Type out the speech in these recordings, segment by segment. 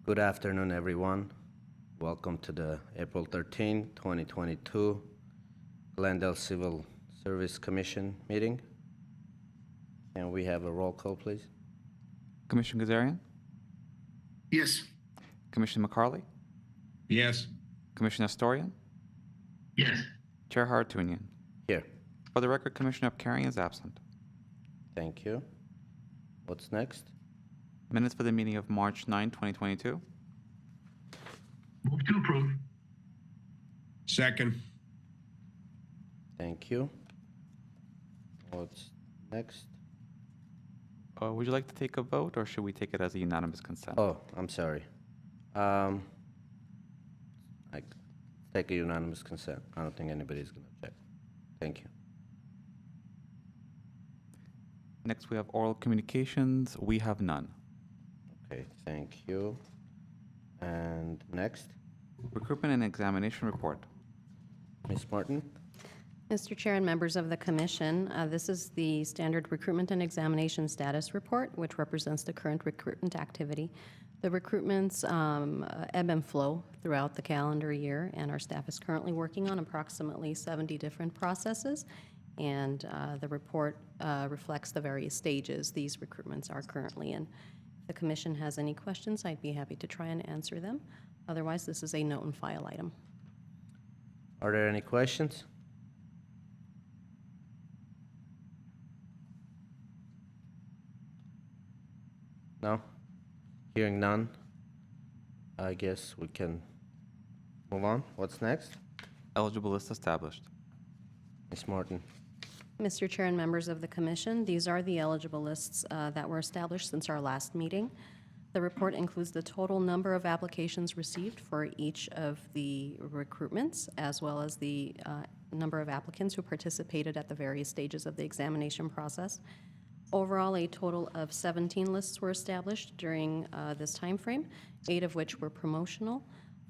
Good afternoon, everyone. Welcome to the April 13, 2022 Glendale Civil Service Commission meeting. Can we have a roll call, please? Commissioner Gazarian? Yes. Commissioner McCarley? Yes. Commissioner Astorian? Yes. Chair Hartunian? Here. For the record, Commissioner Abkarian is absent. Thank you. What's next? Minutes for the meeting of March 9, 2022. Move to approve. Second. Thank you. What's next? Would you like to take a vote, or should we take it as a unanimous consent? Oh, I'm sorry. I take a unanimous consent. I don't think anybody's going to object. Thank you. Next, we have oral communications. We have none. Okay, thank you. And next, Recruitment and examination report. Ms. Martin. Mr. Chair and members of the Commission, this is the standard recruitment and examination status report, which represents the current recruitment activity. The recruitments ebb and flow throughout the calendar year, and our staff is currently working on approximately 70 different processes, and the report reflects the various stages these recruitments are currently in. If the Commission has any questions, I'd be happy to try and answer them. Otherwise, this is a note and file item. Are there any questions? No? Hearing none, I guess we can move on. What's next? Eligible list established. Ms. Martin. Mr. Chair and members of the Commission, these are the eligible lists that were established since our last meeting. The report includes the total number of applications received for each of the recruitments, as well as the number of applicants who participated at the various stages of the examination process. Overall, a total of 17 lists were established during this time frame, 8 of which were promotional,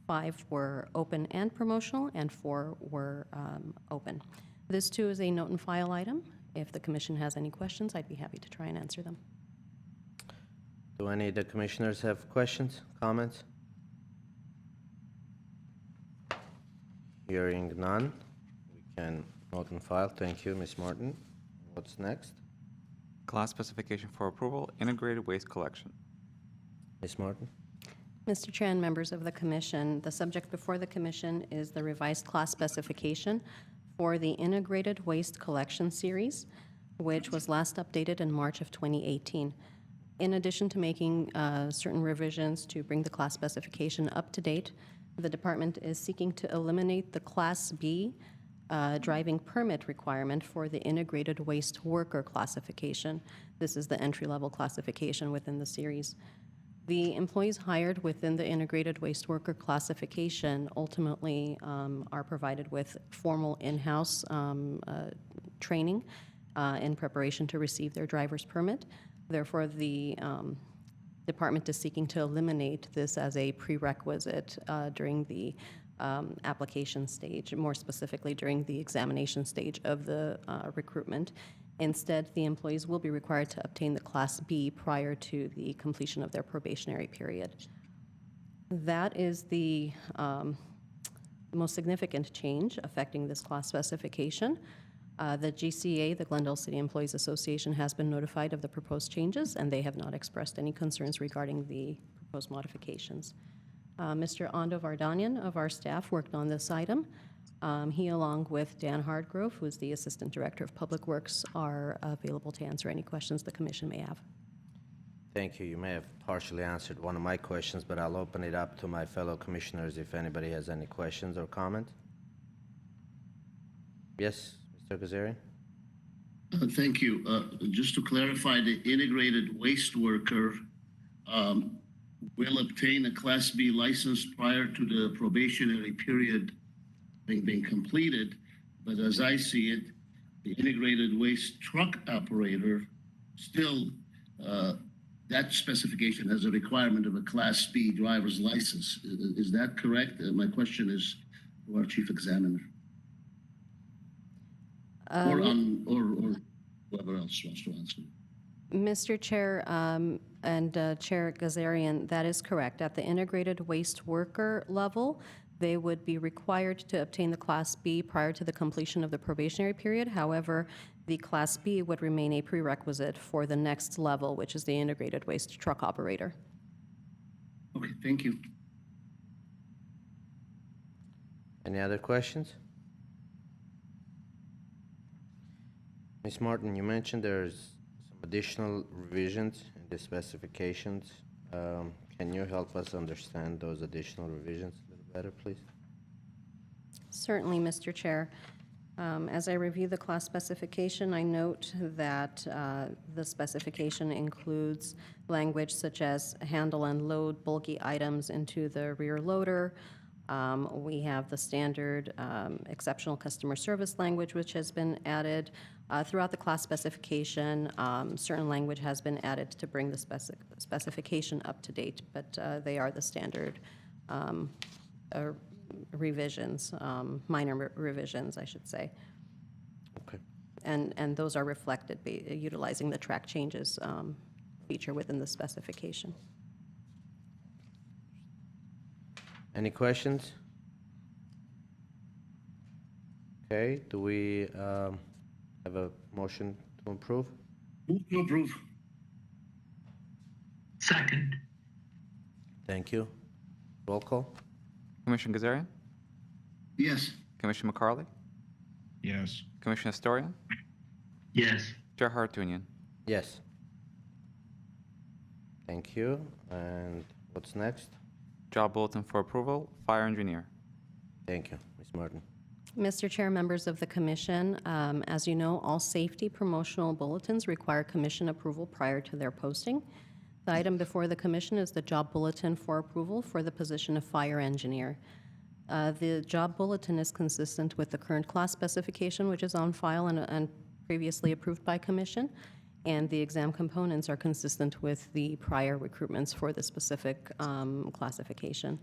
5 were open and promotional, and 4 were open. This, too, is a note and file item. If the Commission has any questions, I'd be happy to try and answer them. Do any of the commissioners have questions, comments? Hearing none, we can note and file. Thank you, Ms. Martin. What's next? Class specification for approval, integrated waste collection. Ms. Martin. Mr. Chair and members of the Commission, the subject before the Commission is the revised class specification for the Integrated Waste Collection Series, which was last updated in March of 2018. In addition to making certain revisions to bring the class specification up to date, the department is seeking to eliminate the Class B driving permit requirement for the integrated waste worker classification. This is the entry-level classification within the series. The employees hired within the integrated waste worker classification ultimately are provided with formal in-house training in preparation to receive their driver's permit. Therefore, the department is seeking to eliminate this as a prerequisite during the application stage, more specifically during the examination stage of the recruitment. Instead, the employees will be required to obtain the Class B prior to the completion of their probationary period. That is the most significant change affecting this class specification. The GCA, the Glendale City Employees Association, has been notified of the proposed changes, and they have not expressed any concerns regarding the proposed modifications. Mr. Ando Vardanyan of our staff worked on this item. He, along with Dan Hardgrove, who is the Assistant Director of Public Works, are available to answer any questions the Commission may have. Thank you. You may have partially answered one of my questions, but I'll open it up to my fellow commissioners if anybody has any questions or comments. Yes, Mr. Gazarian? Thank you. Just to clarify, the integrated waste worker will obtain a Class B license prior to the probationary period being completed. But as I see it, the integrated waste truck operator still, that specification has a requirement of a Class B driver's license. Is that correct? My question is to our chief examiner. Or whoever else wants to answer. Mr. Chair and Chair Gazarian, that is correct. At the integrated waste worker level, they would be required to obtain the Class B prior to the completion of the probationary period. However, the Class B would remain a prerequisite for the next level, which is the integrated waste truck operator. Okay, thank you. Any other questions? Ms. Martin, you mentioned there's some additional revisions in the specifications. Can you help us understand those additional revisions a little better, please? Certainly, Mr. Chair. As I review the class specification, I note that the specification includes language such as handle and load bulky items into the rear loader. We have the standard exceptional customer service language, which has been added. Throughout the class specification, certain language has been added to bring the specification up to date, but they are the standard revisions, minor revisions, I should say. Okay. And those are reflected utilizing the track changes feature within the specification. Any questions? Okay, do we have a motion to approve? Move to approve. Second. Thank you. Roll call? Commissioner Gazarian? Yes. Commissioner McCarley? Yes. Commissioner Astorian? Yes. Chair Hartunian? Yes. Thank you. And what's next? Job bulletin for approval, fire engineer. Thank you, Ms. Martin. Mr. Chair, members of the commission, as you know, all safety promotional bulletins require commission approval prior to their posting. The item before the commission is the job bulletin for approval for the position of fire engineer. The job bulletin is consistent with the current class specification, which is on file and previously approved by commission, and the exam components are consistent with the prior recruitments for the specific classification.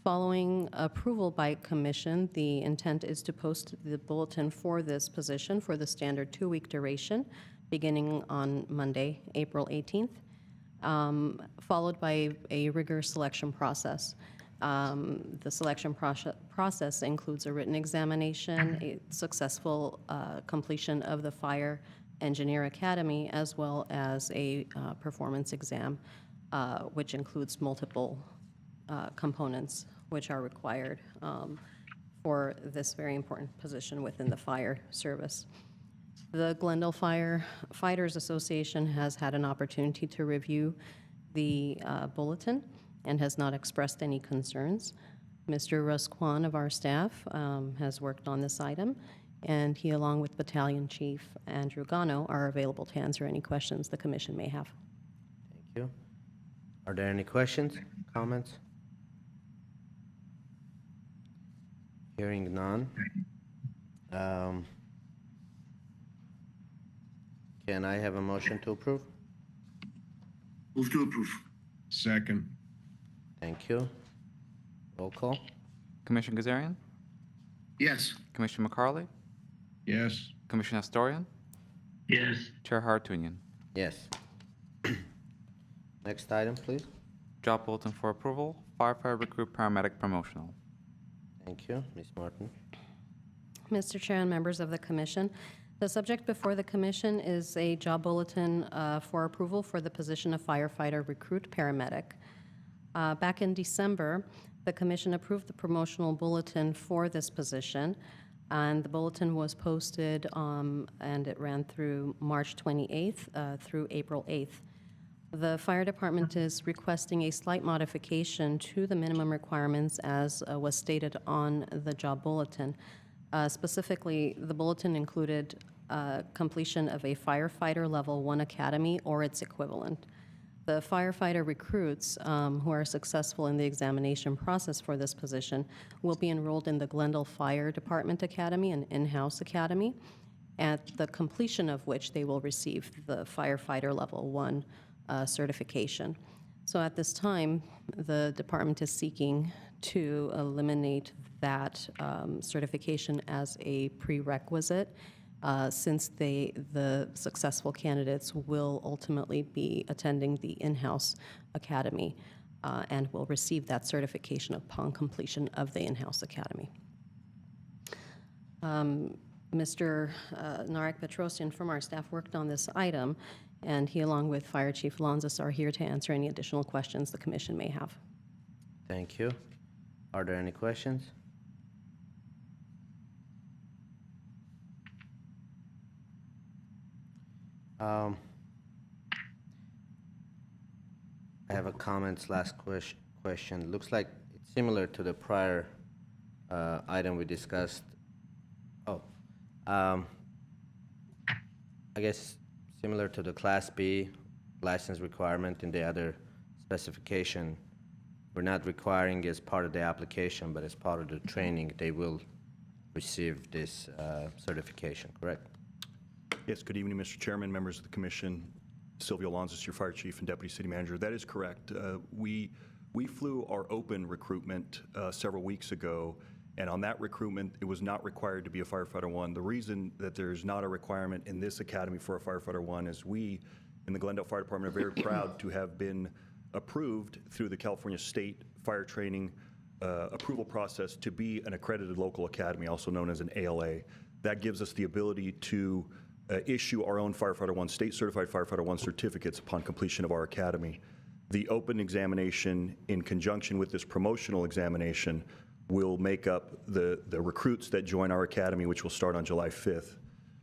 Following approval by commission, the intent is to post the bulletin for this position for the standard 2-week duration, beginning on Monday, April 18th, followed by a rigorous selection process. The selection process includes a written examination, a successful completion of the Fire Engineer Academy, as well as a performance exam, which includes multiple components which are required for this very important position within the fire service. The Glendale Firefighters Association has had an opportunity to review the bulletin and has not expressed any concerns. Mr. Russ Kwan of our staff has worked on this item, and he, along with Battalion Chief Andrew Gano, are available to answer any questions the commission may have. Thank you. Are there any questions, comments? Hearing none. Can I have a motion to approve? Move to approve. Second. Thank you. Roll call? Commissioner Gazarian? Yes. Commissioner McCarley? Yes. Commissioner Astorian? Yes. Chair Hartunian? Yes. Next item, please. Job bulletin for approval, firefighter recruit paramedic promotional. Thank you, Ms. Martin. Mr. Chair and members of the commission, the subject before the commission is a job bulletin for approval for the position of firefighter recruit paramedic. Back in December, the commission approved the promotional bulletin for this position, and the bulletin was posted and it ran through March 28th through April 8th. The fire department is requesting a slight modification to the minimum requirements as was stated on the job bulletin. Specifically, the bulletin included completion of a firefighter level 1 academy or its equivalent. The firefighter recruits who are successful in the examination process for this position will be enrolled in the Glendale Fire Department Academy, an in-house academy, at the completion of which they will receive the firefighter level 1 certification. So at this time, the department is seeking to eliminate that certification as a prerequisite since the successful candidates will ultimately be attending the in-house academy and will receive that certification upon completion of the in-house academy. Mr. Narek Petrosian from our staff worked on this item, and he, along with Fire Chief Lonzas, are here to answer any additional questions the commission may have. Thank you. Are there any questions? I have a comment/question. Looks like it's similar to the prior item we discussed. Oh, I guess similar to the Class B license requirement in the other specification. We're not requiring as part of the application, but as part of the training, they will receive this certification, correct? Yes, good evening, Mr. Chairman, members of the commission. Silvio Lonzas, your fire chief and deputy city manager. That is correct. We flew our open recruitment several weeks ago, and on that recruitment, it was not required to be a firefighter one. The reason that there's not a requirement in this academy for a firefighter one is we, in the Glendale Fire Department, are very proud to have been approved through the California State Fire Training approval process to be an accredited local academy, also known as an ALA. That gives us the ability to issue our own Firefighter One, state certified Firefighter One certificates upon completion of our academy. The open examination in conjunction with this promotional examination will make up the recruits that join our academy, which will start on July 5th.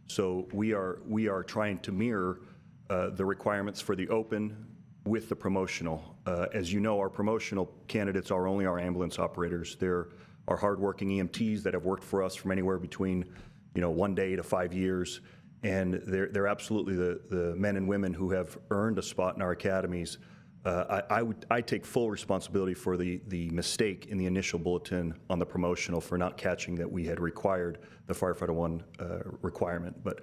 So we are trying to mirror the requirements for the open with the promotional. As you know, our promotional candidates are only our ambulance operators. They're our hardworking EMTs that have worked for us from anywhere between 1 day to 5 years. And they're absolutely the men and women who have earned a spot in our academies. I take full responsibility for the mistake in the initial bulletin on the promotional for not catching that we had required the Firefighter One requirement. But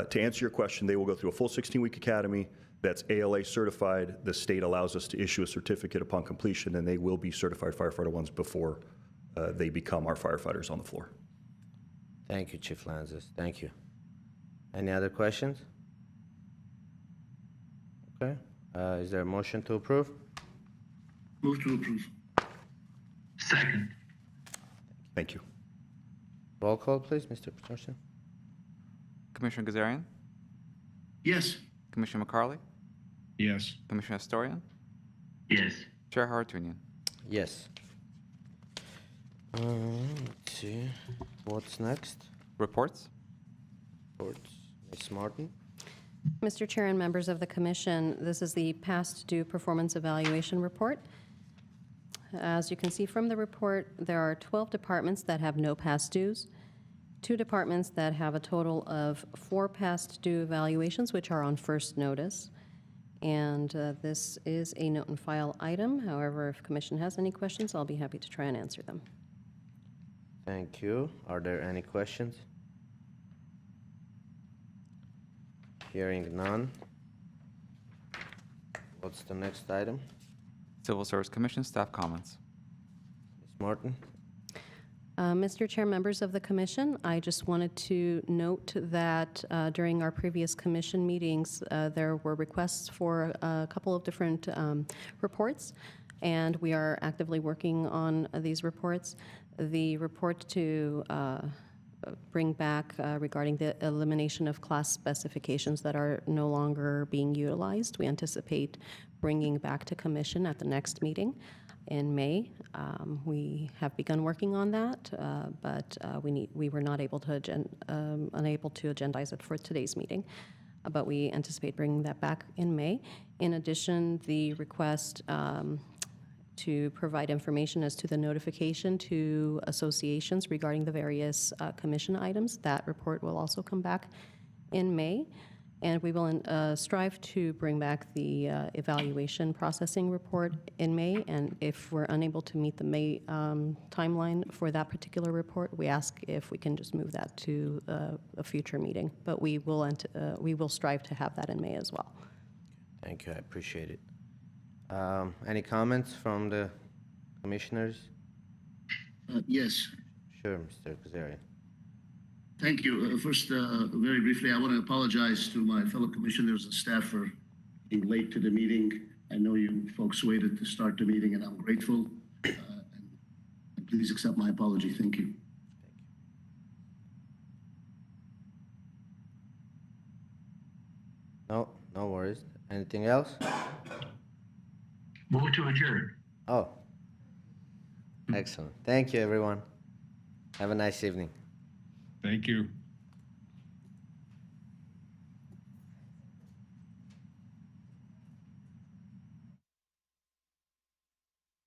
to answer your question, they will go through a full 16-week academy that's ALA certified. The state allows us to issue a certificate upon completion, and they will be certified Firefighter Ones before they become our firefighters on the floor. Thank you, Chief Lanzas. Thank you. Any other questions? Okay. Is there a motion to approve? Move to approve. Second. Thank you. Roll call, please, Mr. Petrosian. Commissioner Kazarian? Yes. Commissioner McCarley? Yes. Commissioner Astorian? Yes. Chair Hartunian? Yes. Let's see. What's next? Reports? Reports. Ms. Martin? Mr. Chair and members of the commission, this is the past due performance evaluation report. As you can see from the report, there are 12 departments that have no past dues, 2 departments that have a total of 4 past due evaluations, which are on first notice. And this is a note and file item. However, if commission has any questions, I'll be happy to try and answer them. Thank you. Are there any questions? Hearing none. What's the next item? Civil Service Commission staff comments. Ms. Martin? Mr. Chair, members of the commission, I just wanted to note that during our previous commission meetings, there were requests for a couple of different reports, and we are actively working on these reports. The report to bring back regarding the elimination of class specifications that are no longer being utilized, we anticipate bringing back to commission at the next meeting in May. We have begun working on that, but we were not able to unable to agendize it for today's meeting. But we anticipate bringing that back in May. In addition, the request to provide information as to the notification to associations regarding the various commission items, that report will also come back in May. And we will strive to bring back the evaluation processing report in May. And if we're unable to meet the May timeline for that particular report, we ask if we can just move that to a future meeting. But we will strive to have that in May as well. Thank you. I appreciate it. Any comments from the commissioners? Yes. Sure, Mr. Kazarian. Thank you. First, very briefly, I want to apologize to my fellow commissioners and staff for being late to the meeting. I know you folks waited to start the meeting, and I'm grateful. And please accept my apology. Thank you. No, no worries. Anything else? Move to adjourn. Oh, excellent. Thank you, everyone. Have a nice evening. Thank you.